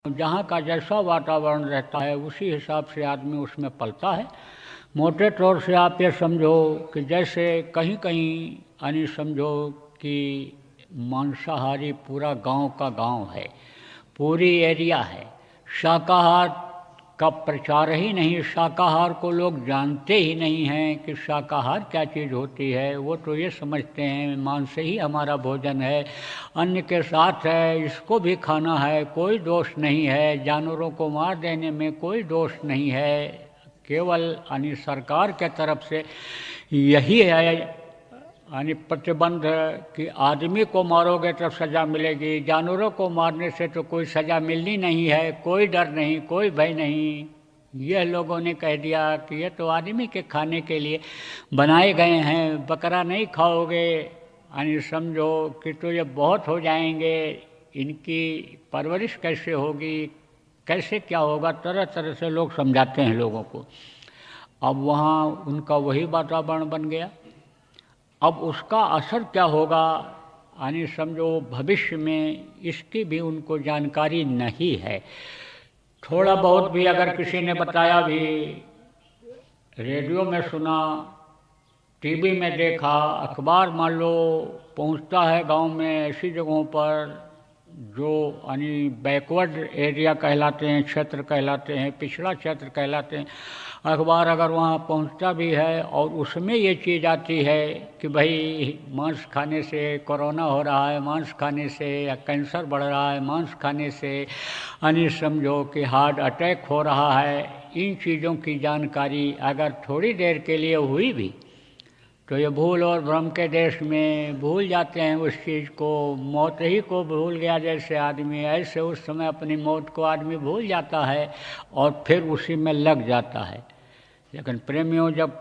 जहाँ का जैसा वातावरण रहता है उसी हिसाब से आदमी उसमें पलता है। मोटे तौर से आप ये समझो कि जैसे कहीं कहीं यानी समझो कि मांसाहारी पूरा गांव का गांव है, पूरी एरिया है, शाकाहार का प्रचार ही नहीं, शाकाहार को लोग जानते ही नहीं हैं कि शाकाहार क्या चीज़ होती है। वो तो ये समझते हैं मांस ही हमारा भोजन है, अन्न के साथ है, इसको भी खाना है, कोई दोष नहीं है, जानवरों को मार देने में कोई दोष नहीं है। केवल यानी सरकार के तरफ से यही है यानी प्रतिबंध कि आदमी को मारोगे तो सज़ा मिलेगी, जानवरों को मारने से तो कोई सज़ा मिलनी नहीं है, कोई डर नहीं, कोई भय नहीं। यह लोगों ने कह दिया कि ये तो आदमी के खाने के लिए बनाए गए हैं, बकरा नहीं खाओगे यानी समझो कि तो ये बहुत हो जाएंगे, इनकी परवरिश कैसे होगी, कैसे क्या होगा, तरह तरह से लोग समझाते हैं लोगों को। अब वहाँ उनका वही वातावरण बन गया। अब उसका असर क्या होगा यानी समझो भविष्य में, इसकी भी उनको जानकारी नहीं है। थोड़ा बहुत भी अगर किसी ने बताया भी, रेडियो में सुना, टीवी में देखा, अखबार मान लो पहुंचता है गांव में ऐसी जगहों पर जो यानी बैकवर्ड एरिया कहलाते हैं, क्षेत्र कहलाते हैं, पिछड़ा क्षेत्र कहलाते हैं। अखबार अगर वहाँ पहुँचता भी है और उसमें ये चीज़ आती है कि भाई मांस खाने से कोरोना हो रहा है, मांस खाने से या कैंसर बढ़ रहा है, मांस खाने से यानी समझो कि हार्ट अटैक हो रहा है, इन चीज़ों की जानकारी अगर थोड़ी देर के लिए हुई भी तो ये भूल और भ्रम के देश में भूल जाते हैं उस चीज़ को। मौत ही को भूल गया जैसे आदमी, ऐसे उस समय अपनी मौत को आदमी भूल जाता है और फिर उसी में लग जाता है। लेकिन प्रेमियों, जब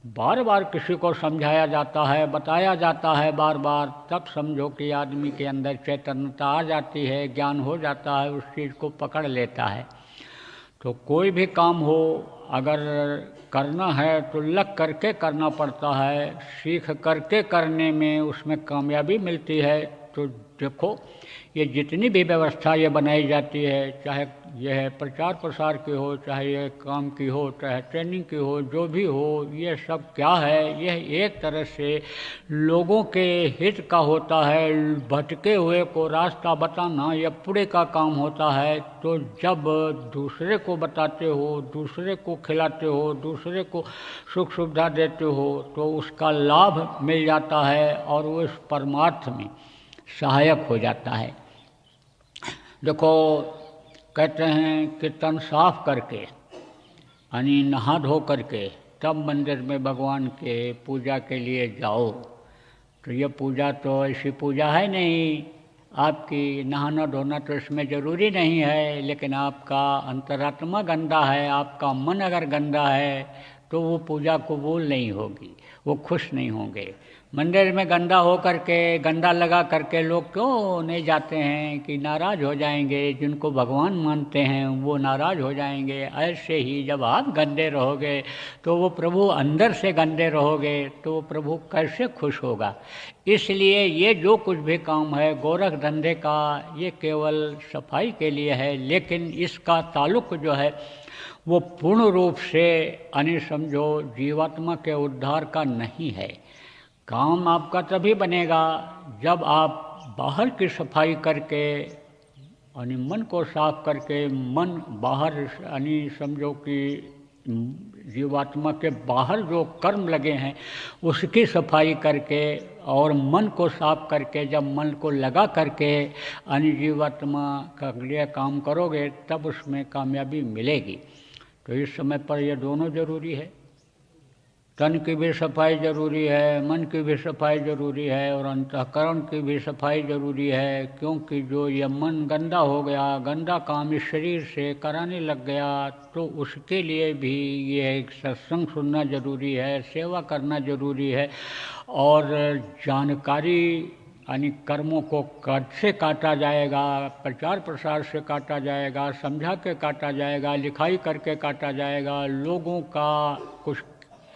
बार बार किसी को समझाया जाता है, बताया जाता है बार बार, तब समझो कि आदमी के अंदर चैतन्यता आ जाती है, ज्ञान हो जाता है, उस चीज़ को पकड़ लेता है। तो कोई भी काम हो अगर करना है तो लग करके करना पड़ता है, सीख करके करने में उसमें कामयाबी मिलती है। तो देखो ये जितनी भी व्यवस्था ये बनाई जाती है, चाहे यह प्रचार प्रसार की हो, चाहे ये काम की हो, चाहे ट्रेनिंग की हो, जो भी हो, ये सब क्या है, यह एक तरह से लोगों के हित का होता है। भटके हुए को रास्ता बताना यह पुण्य का काम होता है। तो जब दूसरे को बताते हो, दूसरे को खिलाते हो, दूसरे को सुख सुविधा देते हो, तो उसका लाभ मिल जाता है और वो इस परमार्थ में सहायक हो जाता है। देखो कहते हैं कि तन साफ करके यानी नहा धो करके तब मंदिर में भगवान के पूजा के लिए जाओ। तो ये पूजा तो ऐसी पूजा है नहीं, आपकी नहाना धोना तो इसमें ज़रूरी नहीं है, लेकिन आपका अंतरात्मा गंदा है, आपका मन अगर गंदा है तो वो पूजा कबूल नहीं होगी, वो खुश नहीं होंगे। मंदिर में गंदा हो करके, गंदा लगा करके लोग क्यों नहीं जाते हैं कि नाराज़ हो जाएंगे, जिनको भगवान मानते हैं वो नाराज़ हो जाएंगे। ऐसे ही जब आप गंदे रहोगे तो वो प्रभु अंदर से गंदे रहोगे तो वो प्रभु कैसे खुश होगा। इसलिए ये जो कुछ भी काम है गोरख धंधे का, ये केवल सफाई के लिए है, लेकिन इसका ताल्लुक जो है वो पूर्ण रूप से यानी समझो जीवात्मा के उद्धार का नहीं है। काम आपका तभी बनेगा जब आप बाहर की सफाई करके यानी मन को साफ करके, मन बाहर यानी समझो कि जीवात्मा के बाहर जो कर्म लगे हैं उसकी सफाई करके और मन को साफ करके, जब मन को लगा करके यानी जीवात्मा का लिए काम करोगे तब उसमें कामयाबी मिलेगी। तो इस समय पर ये दोनों ज़रूरी है, तन की भी सफाई ज़रूरी है, मन की भी सफाई ज़रूरी है और अंतःकरण की भी सफाई ज़रूरी है। क्योंकि जो ये मन गंदा हो गया, गंदा काम इस शरीर से कराने लग गया, तो उसके लिए भी ये एक सत्संग सुनना ज़रूरी है, सेवा करना ज़रूरी है और जानकारी यानी कर्मों को कैसे काटा जाएगा, प्रचार प्रसार से काटा जाएगा, समझा के काटा जाएगा, लिखाई करके काटा जाएगा, लोगों का कुछ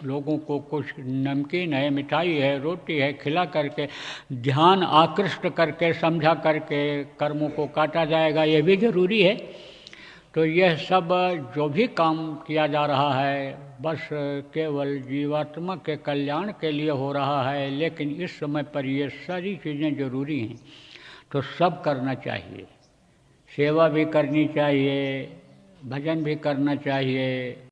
लोगों को कुछ नमकीन है, मिठाई है, रोटी है खिला करके, ध्यान आकृष्ट करके, समझा करके कर्मों को काटा जाएगा, ये भी ज़रूरी है। तो यह सब जो भी काम किया जा रहा है बस केवल जीवात्मा के कल्याण के लिए हो रहा है, लेकिन इस समय पर ये सारी चीज़ें ज़रूरी हैं, तो सब करना चाहिए। सेवा भी करनी चाहिए, भजन भी करना चाहिए,